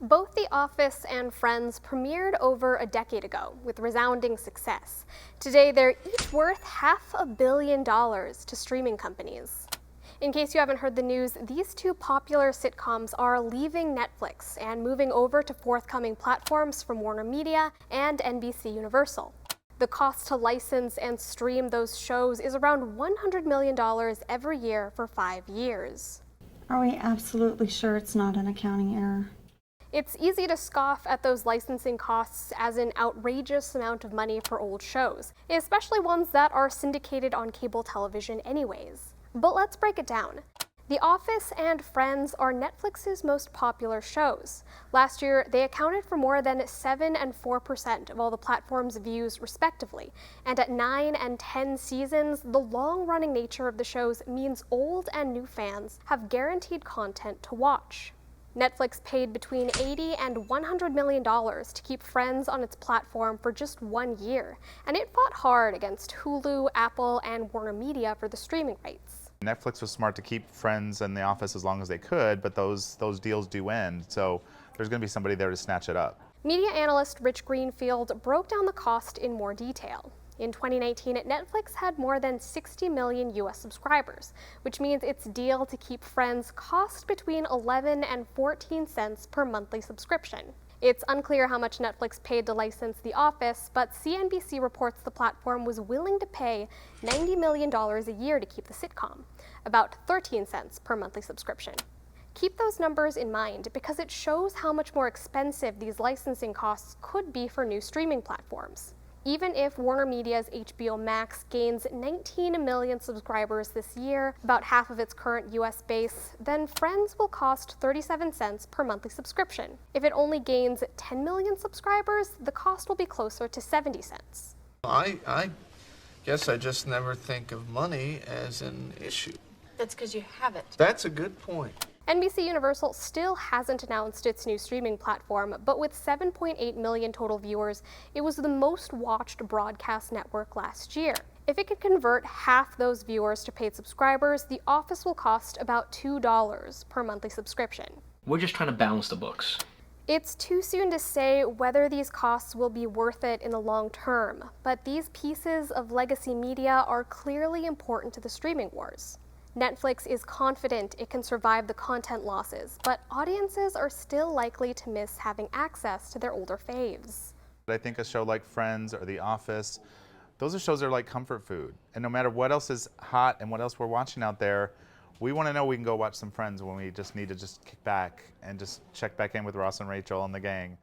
Both The Office and Friends premiered over a decade ago with resounding success. Today, they're each worth $500 million to streaming companies. In case you haven't heard the news, these two popular sitcoms are leaving Netflix and moving over to forthcoming platforms from Warner Media and NBC Universal. The cost to license and stream those shows is around $100 million every year for 5 years. Are we absolutely sure it's not an accounting error? It's easy to scoff at those licensing costs as an outrageous amount of money for old shows, especially ones that are syndicated on cable television anyways. But let's break it down. The Office and Friends are Netflix's most popular shows. Last year, they accounted for more than 7% and 4% of all the platform's views respectively. And at 9 and 10 seasons, the long-running nature of the shows means old and new fans have guaranteed content to watch. Netflix paid between $80 and $100 million to keep Friends on its platform for just 1 year, and it fought hard against Hulu, Apple, and Warner Media for the streaming rights. Netflix was smart to keep Friends and The Office as long as they could, but those deals do end, so there's going to be somebody there to snatch it up. Media analyst Rich Greenfield broke down the cost in more detail. In 2019, Netflix had more than 60 million US subscribers, which means its deal to keep Friends cost between 11 and 14 cents per monthly subscription. It's unclear how much Netflix paid to license The Office, but CNBC reports the platform was willing to pay $90 million a year to keep the sitcom, about 13 cents per monthly subscription. Keep those numbers in mind because it shows how much more expensive these licensing costs could be for new streaming platforms. Even if Warner Media's HBO Max gains 19 million subscribers this year, about half of its current US base, then Friends will cost 37 cents per monthly subscription. If it only gains 10 million subscribers, the cost will be closer to 70 cents. I guess I just never think of money as an issue. That's because you have it. That's a good point. NBC Universal still hasn't announced its new streaming platform, but with 7.8 million total viewers, it was the most watched broadcast network last year. If it can convert half those viewers to paid subscribers, The Office will cost about $2 per monthly subscription. We're just trying to balance the books. It's too soon to say whether these costs will be worth it in the long term, but these pieces of legacy media are clearly important to the streaming wars. Netflix is confident it can survive the content losses, but audiences are still likely to miss having access to their older faves. I think a show like Friends or The Office, those are shows that are like comfort food. And no matter what else is hot and what else we're watching out there, we want to know we can go watch some Friends when we just need to just kick back and just check back in with Ross and Rachel and the gang.